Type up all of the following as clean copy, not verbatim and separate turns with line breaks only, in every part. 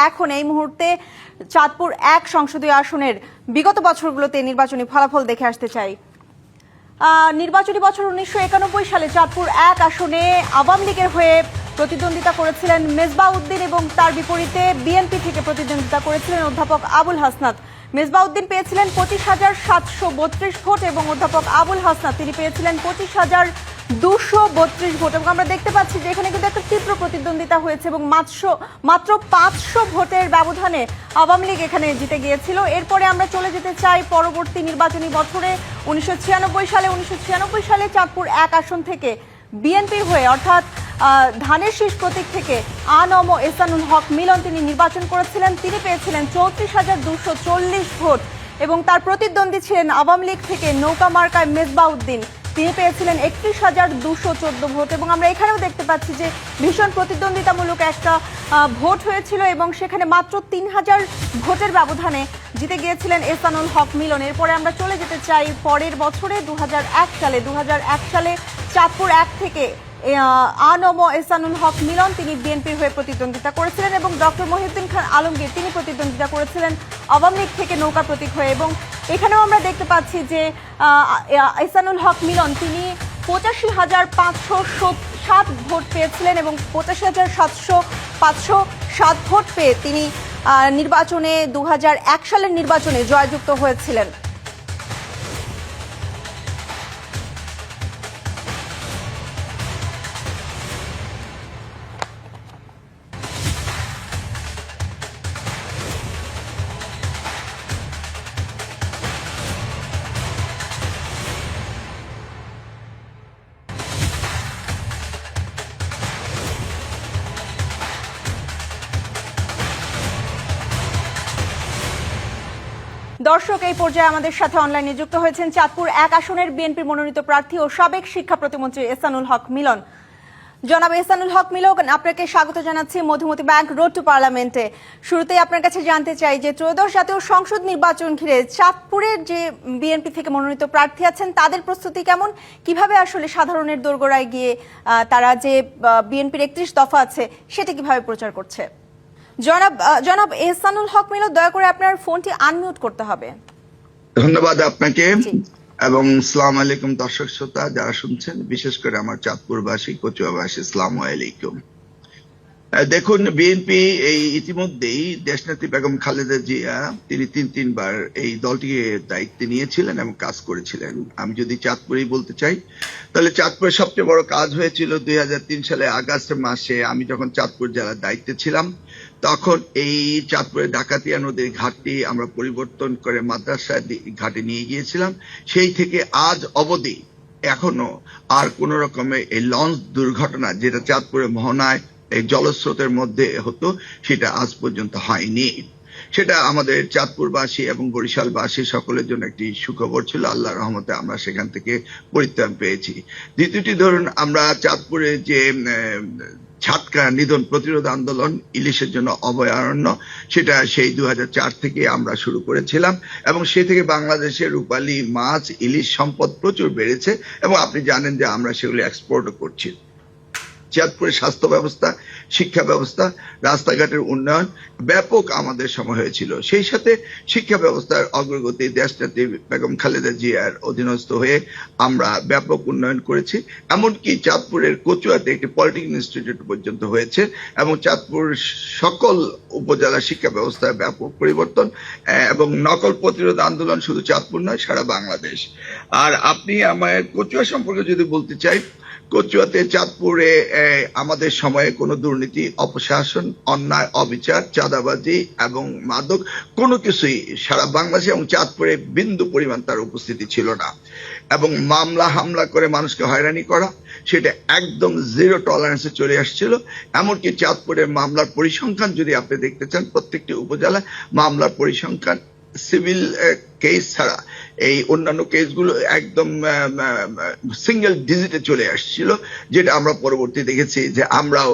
এখন এই মুহূর্তে চাঁদপুর 1 সংসদীয় আসনের বিগত বছরগুলোতে নির্বাচনী ফলাফল দেখে আসতে চাই। নির্বাচনী বছর 1991 সালে চাঁদপুর 1 আসনে আওয়ামী লীগের হয়ে প্রতিদ্বন্দ্বিতা করেছিলেন মেজবাউদ্দিন এবং তার বিপরীতে বিএনপি থেকে প্রতিদ্বন্দ্বিতা করেছিলেন অধ্যাপক আবুল হাসনাত। মেজবাউদ্দিন পেয়েছিলেন 25,732 ভোট এবং অধ্যাপক আবুল হাসনাত তিনি পেয়েছিলেন 25,232 ভোট। এবং আমরা দেখতে পাচ্ছি যে এখানে কিন্তু একটা তীব্র প্রতিদ্বন্দ্বিতা হয়েছে এবং মাত্র 500 ভোটের ব্যবধানে আওয়ামী লীগ এখানে জিতে গিয়েছিল। এরপরে আমরা চলে যেতে চাই পরবর্তী নির্বাচনী বছরে 1996 সালে চাঁদপুর 1 আসন থেকে বিএনপির হয়ে অর্থাৎ ধানের শীষ প্রতীক থেকে আনম এহসানুল হক মিলন তিনি নির্বাচন করেছিলেন। তিনি পেয়েছিলেন 34,240 ভোট এবং তার প্রতিদ্বন্দ্বী ছিলেন আওয়ামী লীগ থেকে নৌকা মার্কায় মেজবাউদ্দিন তিনি পেয়েছিলেন 31,214 ভোট। এবং আমরা এখানেও দেখতে পাচ্ছি যে ভীষণ প্রতিদ্বন্দ্বিতামূলক একটা ভোট হয়েছিল এবং সেখানে মাত্র 3,000 ভোটের ব্যবধানে জিতে গিয়েছিলেন এহসানুল হক মিলন। এরপরে আমরা চলে যেতে চাই পরের বছরে 2001 সালে চাঁদপুর 1 থেকে আনম এহসানুল হক মিলন তিনি বিএনপির হয়ে প্রতিদ্বন্দ্বিতা করেছিলেন এবং ডক্টর মহিউদ্দিন খান আলমগীর তিনি প্রতিদ্বন্দ্বিতা করেছিলেন আওয়ামী লীগ থেকে নৌকা প্রতীক হয়ে। এবং এখানেও আমরা দেখতে পাচ্ছি যে এহসানুল হক মিলন তিনি 85,507 ভোট পেয়েছিলেন এবং 85,507 ভোট পেয়ে তিনি নির্বাচনে 2001 সালের নির্বাচনে জয়যুক্ত হয়েছিলেন। দর্শক এই পর্যায়ে আমাদের সাথে অনলাইনে যুক্ত হয়েছেন চাঁদপুর 1 আসনের বিএনপির মনোনীত প্রার্থী ও সাবেক শিক্ষা প্রতিমন্ত্রী এহসানুল হক মিলন। জনাব এহসানুল হক মিলন, আপনাকে স্বাগত জানাচ্ছি মধুমতি ব্যাংক রোড টু পার্লামেন্টে। শুরুতেই আপনার কাছে জানতে চাই যে ত্রয়োদশ জাতীয় সংসদ নির্বাচন ঘিরে চাঁদপুরের যে বিএনপি থেকে মনোনীত প্রার্থী আছেন তাদের প্রস্তুতি কেমন, কিভাবে আসলে সাধারণের দোরগোড়ায় গিয়ে তারা যে বিএনপির 31 দফা আছে সেটা কিভাবে প্রচার করছে? জনাব এহসানুল হক মিলন, দয়া করে আপনার ফোনটি আনমিউট করতে হবে।
ধন্যবাদ আপনাকে এবং আসসালামু আলাইকুম দর্শক শ্রোতা যারা শুনছেন, বিশেষ করে আমার চাঁদপুরবাসী কচুয়াবাসী, আসসালামু আলাইকুম। দেখুন, বিএনপি এই ইতিমধ্যেই দেশনেত্রী বেগম খালেদা জিয়া তিনি তিনবার এই দলটিকে দায়িত্বে নিয়েছিলেন এবং কাজ করেছিলেন। আমি যদি চাঁদপুরেই বলতে চাই তাহলে চাঁদপুরের সবচেয়ে বড় কাজ হয়েছিল 2003 সালে আগস্ট মাসে আমি যখন চাঁদপুর জেলার দায়িত্বে ছিলাম, তখন এই চাঁদপুরের ডাকাতিয়া নদীর ঘাটটি আমরা পরিবর্তন করে মাদ্রাসা ঘাটে নিয়ে গিয়েছিলাম। সেই থেকে আজ অবধি এখনো আর কোন রকমের এই লঞ্চ দুর্ঘটনা যেটা চাঁদপুরের মোহনায় এই জলস্রোতের মধ্যে হতো সেটা আজ পর্যন্ত হয়নি। সেটা আমাদের চাঁদপুরবাসী এবং বরিশালবাসী সকলের জন্য একটি সুখবর ছিল। আল্লাহর রহমতে আমরা সেখান থেকে পরিত্রাণ পেয়েছি। দ্বিতীয়টি ধরুন, আমরা চাঁদপুরে যে ছাটকা নিধন প্রতিরোধ আন্দোলন, ইলিশের জন্য অভয়ারণ্য, সেটা সেই 2004 থেকে আমরা শুরু করেছিলাম এবং সে থেকে বাংলাদেশের রূপালী মাছ ইলিশ সম্পদ প্রচুর বেড়েছে এবং আপনি জানেন যে আমরা সেগুলো এক্সপোর্টও করছি। চাঁদপুরের স্বাস্থ্য ব্যবস্থা, শিক্ষা ব্যবস্থা, রাস্তাঘাটের উন্নয়ন ব্যাপক আমাদের সময় হয়েছিল। সেই সাথে শিক্ষা ব্যবস্থার অগ্রগতি দেশনেত্রী বেগম খালেদা জিয়ার অধীনস্থ হয়ে আমরা ব্যাপক উন্নয়ন করেছি। এমনকি চাঁদপুরের কচুয়াতে একটি পলিটেকনিক ইনস্টিটিউট পর্যন্ত হয়েছে এবং চাঁদপুর সকল উপজেলা শিক্ষা ব্যবস্থার ব্যাপক পরিবর্তন এবং নকল প্রতিরোধ আন্দোলন শুধু চাঁদপুর নয়, সারা বাংলাদেশ। আর আপনি আমার কচুয়া সম্পর্কে যদি বলতে চাই, কচুয়াতে চাঁদপুরে আমাদের সময়ে কোনো দুর্নীতি, অপশাসন, অন্যায়, অবিচার, চাঁদাবাজি এবং মাদক কোনো কিছুই সারা বাংলাদেশে এবং চাঁদপুরে বিন্দু পরিমাণ তার উপস্থিতি ছিল না। এবং মামলা হামলা করে মানুষকে হয়রানি করা সেটা একদম জিরো টলারেন্সে চলে আসছিল। এমনকি চাঁদপুরের মামলার পরিসংখ্যান যদি আপনি দেখতে চান, প্রত্যেকটি উপজেলায় মামলার পরিসংখ্যান সিভিল কেস ছাড়া এই অন্যান্য কেসগুলো একদম সিঙ্গেল ডিজিটে চলে আসছিল, যেটা আমরা পরবর্তী দেখেছি যে আমরাও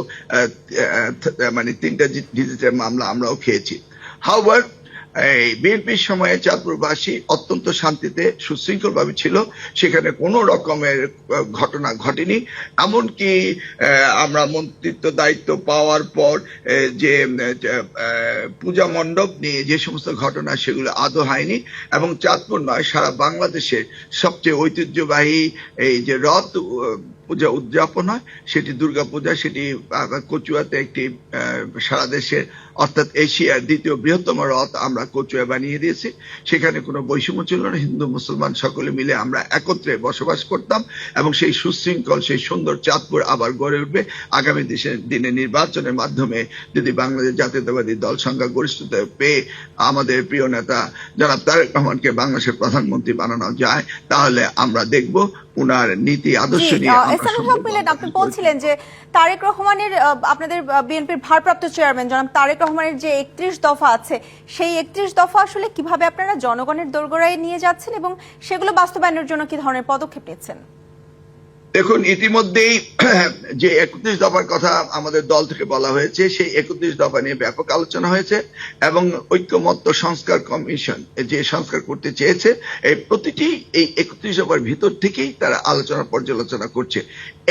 মানে 3টা ডিজিটের মামলা আমরাও খেয়েছি। হাওয়ার এই বিএনপির সময়ে চাঁদপুরবাসী অত্যন্ত শান্তিতে সুশৃঙ্খল ভাবে ছিল, সেখানে কোনো রকমের ঘটনা ঘটেনি। এমনকি আমরা মন্ত্রিত্ব দায়িত্ব পাওয়ার পর যে পূজা মণ্ডপ নিয়ে যে সমস্ত ঘটনা, সেগুলো আদৌ হয়নি। এবং চাঁদপুর নয়, সারা বাংলাদেশের সবচেয়ে ঐতিহ্যবাহী এই যে রথ পূজা উদযাপন হয়, সেটি দুর্গাপূজা, সেটি কচুয়াতে একটি সারা দেশের অর্থাৎ এশিয়ার দ্বিতীয় বৃহত্তম রথ আমরা কচুয়া বানিয়ে দিয়েছি। সেখানে কোনো বৈষম্য ছিল না, হিন্দু মুসলমান সকলে মিলে আমরা একত্রে বসবাস করতাম। এবং সেই সুশৃঙ্খল, সেই সুন্দর চাঁদপুর আবার গড়ে উঠবে আগামী দিনে নির্বাচনের মাধ্যমে। যদি বাংলাদেশ জাতীয়তাবাদী দল সংখ্যা গরিষ্ঠতা পেয়ে আমাদের প্রিয় নেতা জনাব তারেক রহমানকে বাংলাদেশের প্রধানমন্ত্রী বানানো যায়, তাহলে আমরা দেখব উনার নীতি আদর্শ নিয়ে।
আপনি বলছিলেন যে তারেক রহমানের, আপনাদের বিএনপির ভারপ্রাপ্ত চেয়ারম্যান জনাব তারেক রহমানের যে 31 দফা আছে, সেই 31 দফা আসলে কিভাবে আপনারা জনগণের দোরগোড়ায় নিয়ে যাচ্ছেন এবং সেগুলো বাস্তবায়নের জন্য কি ধরনের পদক্ষেপ নিচ্ছেন?
দেখুন, ইতিমধ্যেই যে 31 দফার কথা আমাদের দল থেকে বলা হয়েছে, সেই 31 দফা নিয়ে ব্যাপক আলোচনা হয়েছে এবং ঐক্যমত্য সংস্কার কমিশন যে সংস্কার করতে চেয়েছে, এই প্রতিটি এই 31 দফার ভিতর থেকেই তারা আলোচনা পর্যালোচনা করছে।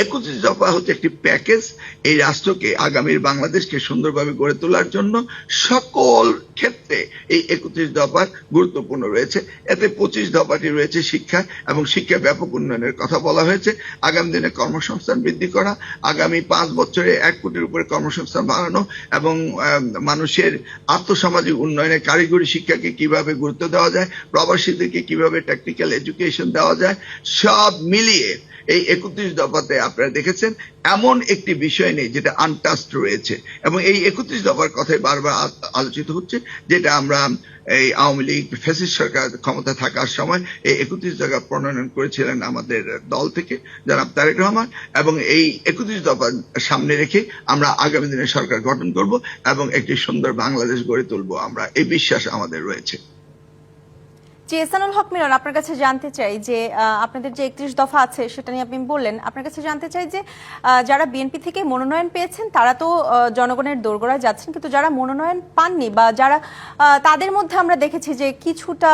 31 দফা হচ্ছে একটি প্যাকেজ, এই রাষ্ট্রকে, আগামীর বাংলাদেশকে সুন্দরভাবে গড়ে তোলার জন্য সকল ক্ষেত্রে এই 31 দফার গুরুত্বপূর্ণ রয়েছে। এতে 25 দফাটি রয়েছে শিক্ষা, এবং শিক্ষা ব্যাপক উন্নয়নের কথা বলা হয়েছে। আগামী দিনে কর্মসংস্থান বৃদ্ধি করা, আগামী 5 বছরে 1 কোটির উপরে কর্মসংস্থান বাড়ানো, এবং মানুষের আর্থসামাজিক উন্নয়নে কারিগরি শিক্ষাকে কিভাবে গুরুত্ব দেওয়া যায়, প্রবাসীদেরকে কিভাবে টেকনিক্যাল এডুকেশন দেওয়া যায়, সব মিলিয়ে এই 31 দফাতে আপনারা দেখেছেন এমন একটি বিষয় নেই যেটা আনটাস্ট রয়েছে। এবং এই 31 দফার কথাই বারবার আলোচিত হচ্ছে, যেটা আমরা এই আওয়ামী লীগ ফ্যাসিস্ট সরকার ক্ষমতা থাকার সময় এই 31 দফা প্রণয়ন করেছিলেন আমাদের দল থেকে জনাব তারেক রহমান। এবং এই 31 দফা সামনে রেখে আমরা আগামী দিনে সরকার গঠন করব এবং একটি সুন্দর বাংলাদেশ গড়ে তুলব, আমরা এই বিশ্বাস আমাদের রয়েছে।
জি, এহসানুল হক মিলন, আপনার কাছে জানতে চাই যে আপনাদের যে 31 দফা আছে সেটা নিয়ে আপনি বললেন, আপনার কাছে জানতে চাই যে যারা বিএনপি থেকে মনোনয়ন পেয়েছেন তারা তো জনগণের দোরগোড়ায় যাচ্ছেন, কিন্তু যারা মনোনয়ন পাননি বা যারা তাদের মধ্যে আমরা দেখেছি যে কিছুটা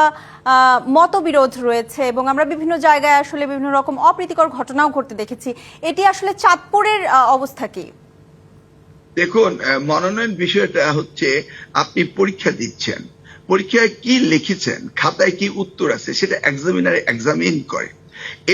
মতবিরোধ রয়েছে এবং আমরা বিভিন্ন জায়গায় আসলে বিভিন্ন রকম অপ্রীতিকর ঘটনাও ঘটতে দেখেছি। এটি আসলে চাঁদপুরের অবস্থা কি?
দেখুন, মনোনয়ন বিষয়টা হচ্ছে আপনি পরীক্ষা দিচ্ছেন, পরীক্ষায় কি লিখেছেন, খাতায় কি উত্তর আছে, সেটা এক্সামিনার এক্সামিন করে।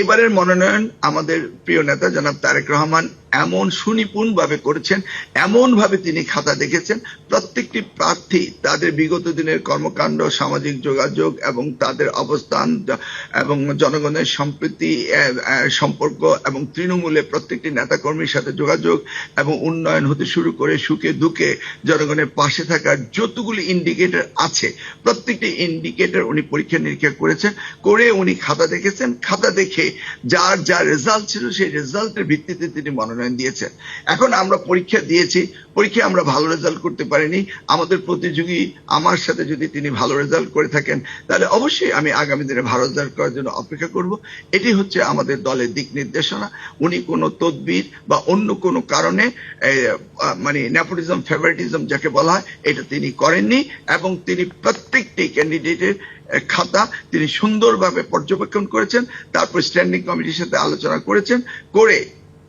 এবারের মনোনয়ন আমাদের প্রিয় নেতা জনাব তারেক রহমান এমন সুনিপুণ ভাবে করেছেন, এমন ভাবে তিনি খাতা দেখেছেন, প্রত্যেকটি প্রার্থী তাদের বিগত দিনের কর্মকাণ্ড, সামাজিক যোগাযোগ এবং তাদের অবস্থান এবং জনগণের সম্প্রীতি সম্পর্ক এবং তৃণমূলে প্রত্যেকটি নেতাকর্মীর সাথে যোগাযোগ এবং উন্নয়ন হতে শুরু করে সুখে দুঃখে জনগণের পাশে থাকার যতগুলি ইন্ডিকেটর আছে, প্রত্যেকটি ইন্ডিকেটর উনি পরীক্ষা নিরীক্ষা করেছেন, করে উনি খাতা দেখেছেন। খাতা দেখে যার যা রেজাল্ট ছিল সেই রেজাল্টের ভিত্তিতে তিনি মনোনয়ন দিয়েছেন। এখন আমরা পরীক্ষা দিয়েছি, পরীক্ষায় আমরা ভালো রেজাল্ট করতে পারিনি। আমাদের প্রতিযোগী আমার সাথে যদি তিনি ভালো রেজাল্ট করে থাকেন, তাহলে অবশ্যই আমি আগামী দিনে ভালো রেজাল্ট করার জন্য অপেক্ষা করব। এটি হচ্ছে আমাদের দলের দিক নির্দেশনা। উনি কোনো তদবির বা অন্য কোনো কারণে মানে নেপোটিজম, ফেভারিটিজম যাকে বলা হয়, এটা তিনি করেননি। এবং তিনি প্রত্যেকটি ক্যান্ডিডেটের খাতা তিনি সুন্দরভাবে পর্যবেক্ষণ করেছেন, তারপর স্ট্যান্ডিং কমিটির সাথে আলোচনা করেছেন, করে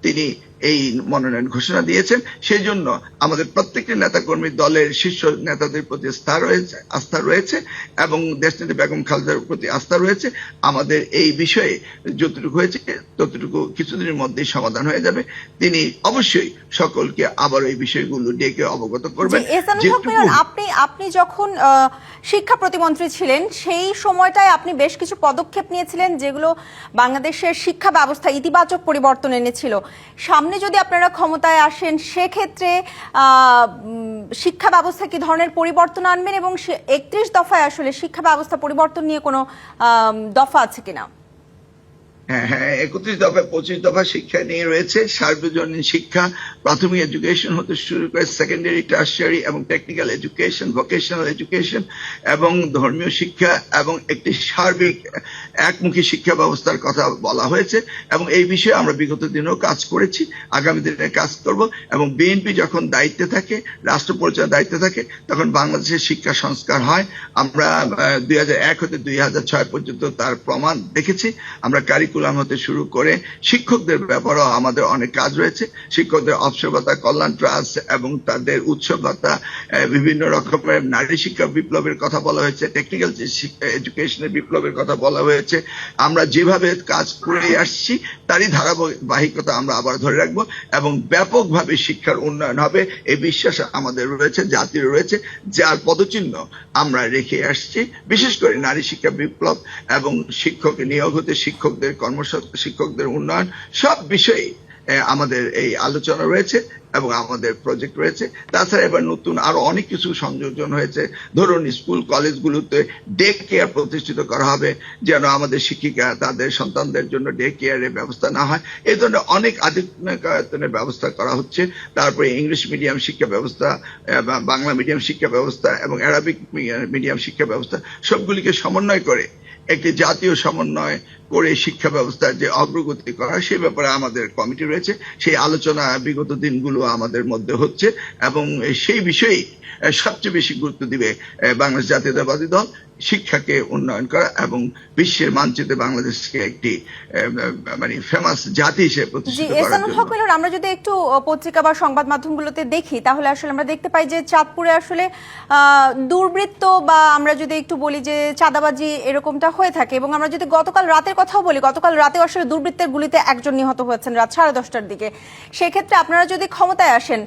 তিনি এই মনোনয়ন ঘোষণা দিয়েছেন। সেই জন্য আমাদের প্রত্যেকটি নেতাকর্মী দলের শীর্ষ নেতাদের প্রতি আস্থা রয়েছে এবং দেশনেত্রী বেগম খালেদার প্রতি আস্থা রয়েছে। আমাদের এই বিষয়ে যতটুকু হয়েছে ততটুকু কিছুদিনের মধ্যেই সমাধান হয়ে যাবে। তিনি অবশ্যই সকলকে আবার এই বিষয়গুলো ডেকে অবগত করবেন।
আপনি যখন শিক্ষা প্রতিমন্ত্রী ছিলেন সেই সময়টায় আপনি বেশ কিছু পদক্ষেপ নিয়েছিলেন যেগুলো বাংলাদেশের শিক্ষা ব্যবস্থা ইতিবাচক পরিবর্তন এনেছিল। সামনে যদি আপনারা ক্ষমতায় আসেন সেক্ষেত্রে শিক্ষা ব্যবস্থা কি ধরনের পরিবর্তন আনবেন এবং 31 দফায় আসলে শিক্ষা ব্যবস্থা পরিবর্তন নিয়ে কোনো দফা আছে কিনা?
হ্যাঁ হ্যাঁ, 31 দফা 25 দফা শিক্ষা নিয়ে রয়েছে। সার্বজনীন শিক্ষা, প্রাথমিক এডুকেশন হতে শুরু করে সেকেন্ডারি, টার্সিয়ারি এবং টেকনিক্যাল এডুকেশন, ভোকেশনাল এডুকেশন এবং ধর্মীয় শিক্ষা এবং একটি সার্বিক একমুখী শিক্ষা ব্যবস্থার কথা বলা হয়েছে। এবং এই বিষয়ে আমরা বিগত দিনেও কাজ করেছি, আগামী দিনে কাজ করব। এবং বিএনপি যখন দায়িত্বে থাকে, রাষ্ট্র পরিচালনার দায়িত্বে থাকে, তখন বাংলাদেশের শিক্ষা সংস্কার হয়। আমরা 2001 হতে 2006 পর্যন্ত তার প্রমাণ দেখেছি। আমরা কারিকুলাম হতে শুরু করে শিক্ষকদের ব্যাপারেও আমাদের অনেক কাজ রয়েছে। শিক্ষকদের অবসর ভাতা, কল্যাণ ট্রাস্ট এবং তাদের উৎসব ভাতা, বিভিন্ন রকমের নারী শিক্ষা বিপ্লবের কথা বলা হয়েছে, টেকনিক্যাল এডুকেশনের বিপ্লবের কথা বলা হয়েছে। আমরা যেভাবে কাজ করে আসছি তারই ধারাবাহিকতা আমরা আবার ধরে রাখবো এবং ব্যাপকভাবে শিক্ষার উন্নয়ন হবে এই বিশ্বাস আমাদের রয়েছে, জাতির রয়েছে, যার পদচিহ্ন আমরা রেখে আসছি। বিশেষ করে নারী শিক্ষা বিপ্লব এবং শিক্ষক নিয়োগ হতে শিক্ষকদের শিক্ষকদের উন্নয়ন, সব বিষয়ে আমাদের এই আলোচনা রয়েছে এবং আমাদের প্রজেক্ট রয়েছে। তাছাড়া এবার নতুন আরো অনেক কিছু সংযোজন হয়েছে। ধরুন, স্কুল কলেজগুলোতে ডে কেয়ার প্রতিষ্ঠিত করা হবে, যেন আমাদের শিক্ষিকা তাদের সন্তানদের জন্য ডে কেয়ারের ব্যবস্থা না হয়। এই ধরনের অনেক আধুনিকায়নের ব্যবস্থা করা হচ্ছে। তারপরে ইংলিশ মিডিয়াম শিক্ষা ব্যবস্থা, বাংলা মিডিয়াম শিক্ষা ব্যবস্থা এবং অ্যারাবিক মিডিয়াম শিক্ষা ব্যবস্থা সবগুলিকে সমন্বয় করে একটি জাতীয় সমন্বয় করে শিক্ষা ব্যবস্থার যে অগ্রগতি করা, সেই ব্যাপারে আমাদের কমিটি রয়েছে। সেই আলোচনা বিগত দিনগুলো আমাদের মধ্যে হচ্ছে এবং সেই বিষয়েই সবচেয়ে বেশি গুরুত্ব দিবে বাংলাদেশ জাতীয়তাবাদী দল, শিক্ষাকে উন্নয়ন করা এবং বিশ্বের মানচিত্রে বাংলাদেশকে একটি মানে ফেমাস জাতি হিসেবে প্রতিষ্ঠিত করার জন্য।
আমরা যদি একটু পত্রিকা বা সংবাদ মাধ্যমগুলোতে দেখি, তাহলে আসলে আমরা দেখতে পাই যে চাঁদপুরে আসলে দুর্বৃত্ত বা আমরা যদি একটু বলি যে চাঁদাবাজি এরকমটা হয়ে থাকে। এবং আমরা যদি গতকাল রাতের কথাও বলি, গতকাল রাতেও আসলে দুর্বৃত্তের গুলিতে একজন নিহত হয়েছেন রাত 10:30টার দিকে। সেক্ষেত্রে আপনারা যদি ক্ষমতায় আসেন,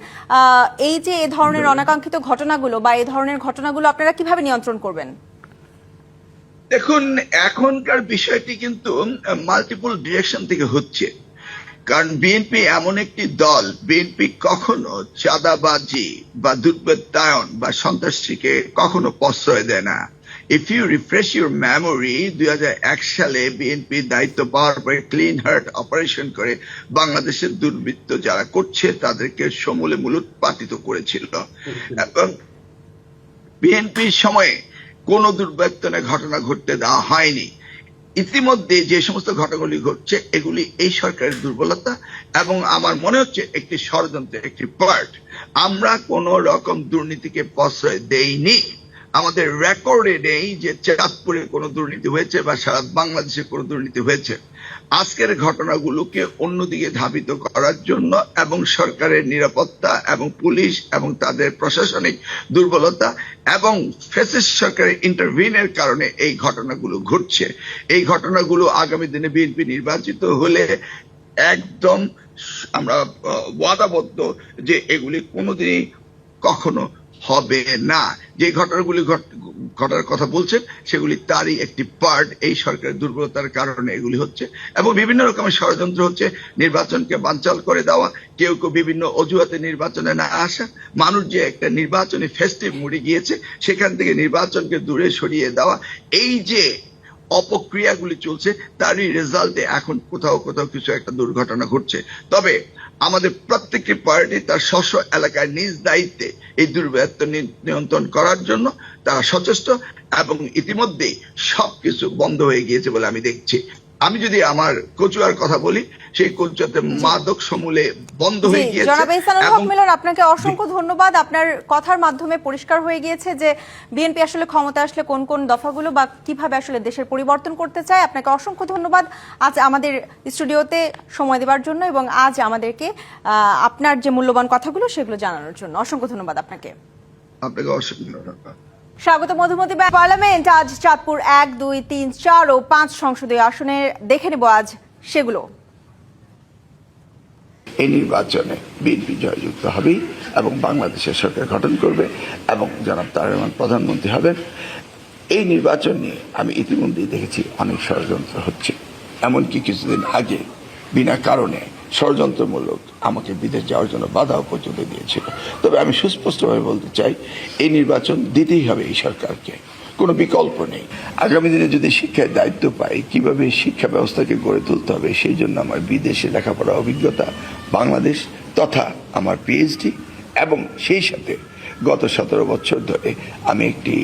এই যে এ ধরনের অনাকাঙ্ক্ষিত ঘটনাগুলো বা এই ধরনের ঘটনাগুলো আপনারা কিভাবে নিয়ন্ত্রণ করবেন?
দেখুন, এখনকার বিষয়টি কিন্তু মাল্টিপল ডিরেকশন থেকে হচ্ছে। কারণ বিএনপি এমন একটি দল, বিএনপি কখনো চাঁদাবাজি বা দুর্বৃত্তায়ন বা সন্ত্রাসীকে কখনো প্রশ্রয় দেয় না। If you refresh your memory, 2001 সালে বিএনপি দায়িত্ব পাওয়ার পরে ক্লিন হার্ট অপারেশন করে বাংলাদেশের দুর্বৃত্ত যারা করছে তাদেরকে সমূলে মূলোৎপাটিত করেছিল। এবং বিএনপির সময়ে কোন দুর্বৃত্তায়নের ঘটনা ঘটতে দেওয়া হয়নি। ইতিমধ্যে যে সমস্ত ঘটনাগুলি ঘটছে এগুলি এই সরকারের দুর্বলতা এবং আমার মনে হচ্ছে একটি ষড়যন্ত্রের একটি পার্ট। আমরা কোন রকম দুর্নীতিকে প্রশ্রয় দেইনি। আমাদের রেকর্ডে নেই যে চাঁদপুরে কোনো দুর্নীতি হয়েছে বা সারা বাংলাদেশে কোনো দুর্নীতি হয়েছে। আজকের ঘটনাগুলোকে অন্যদিকে ধাবিত করার জন্য এবং সরকারের নিরাপত্তা এবং পুলিশ এবং তাদের প্রশাসনিক দুর্বলতা এবং ফ্যাসিস্ট সরকারের ইন্টারভিনের কারণে এই ঘটনাগুলো ঘটছে। এই ঘটনাগুলো আগামী দিনে বিএনপি নির্বাচিত হলে একদম আমরা ওয়াদাবদ্ধ যে এগুলি কোনোদিনই কখনো হবে না। যে ঘটনাগুলি ঘটার কথা বলছেন সেগুলি তারই একটি পার্ট। এই সরকারের দুর্বলতার কারণে এগুলি হচ্ছে এবং বিভিন্ন রকমের ষড়যন্ত্র হচ্ছে। নির্বাচনকে বানচাল করে দেওয়া, কেউ কেউ বিভিন্ন অজুহাতে নির্বাচনে না আসা, মানুষ যে একটা নির্বাচনী ফেস্টিভ মুডে গিয়েছে সেখান থেকে নির্বাচনকে দূরে সরিয়ে দেওয়া, এই যে অপক্রিয়াগুলি চলছে তারই রেজাল্টে এখন কোথাও কোথাও কিছু একটা দুর্ঘটনা ঘটছে। তবে আমাদের প্রত্যেকটি পার্টি তার স্ব এলাকায় নিজ দায়িত্বে এই দুর্বৃত্ত নিয়ন্ত্রণ করার জন্য তারা সচেষ্ট এবং ইতিমধ্যেই সবকিছু বন্ধ হয়ে গিয়েছে বলে আমি দেখছি। আমি যদি আমার কচুয়ার কথা বলি, সেই কচুয়াতে মাদক সমূলে বন্ধ হয়ে গিয়েছে।
জনাব ইহসানুল হক মিলন, আপনাকে অসংখ্য ধন্যবাদ। আপনার কথার মাধ্যমে পরিষ্কার হয়ে গিয়েছে যে বিএনপি আসলে ক্ষমতা আসলে কোন কোন দফাগুলো বা কিভাবে আসলে দেশের পরিবর্তন করতে চায়। আপনাকে অসংখ্য ধন্যবাদ আজ আমাদের স্টুডিওতে সময় দেওয়ার জন্য এবং আজ আমাদেরকে আপনার যে মূল্যবান কথাগুলো সেগুলো জানানোর জন্য অসংখ্য ধন্যবাদ আপনাকে।
আপনাকে অসংখ্য ধন্যবাদ।
স্বাগত মধুমতি। পার্লামেন্ট আজ চাঁদপুর 1, 2, 3, 4 ও 5 সংসদীয় আসনে দেখে নেব আজ সেগুলো।
এই নির্বাচনে বিএনপি জয়যুক্ত হবে এবং বাংলাদেশের সরকার গঠন করবে এবং জনাব তারেক রহমান প্রধানমন্ত্রী হবেন। এই নির্বাচন নিয়ে আমি ইতিমধ্যেই দেখেছি অনেক ষড়যন্ত্র হচ্ছে। এমনকি কিছুদিন আগে বিনা কারণে ষড়যন্ত্রমূলক আমাকে বিদেশ যাওয়ার জন্য বাধাও পর্যন্ত দিয়েছিল। তবে আমি সুস্পষ্টভাবে বলতে চাই, এই নির্বাচন দিতেই হবে এই সরকারকে। কোনো বিকল্প নেই। আগামী দিনে যদি শিক্ষার দায়িত্ব পাই, কিভাবে শিক্ষা ব্যবস্থাকে গড়ে তুলতে হবে, সেই জন্য আমার বিদেশে লেখাপড়া অভিজ্ঞতা, বাংলাদেশ তথা আমার পিএইচডি, এবং সেই সাথে গত 17 বছর ধরে আমি একটি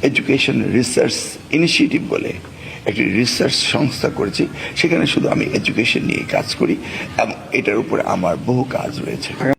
এডুকেশন রিসার্চ ইনিশিয়েটিভ বলে একটি রিসার্চ সংস্থা করেছি। সেখানে শুধু আমি এডুকেশন নিয়ে কাজ করি এবং এটার উপরে আমার বহু কাজ রয়েছে।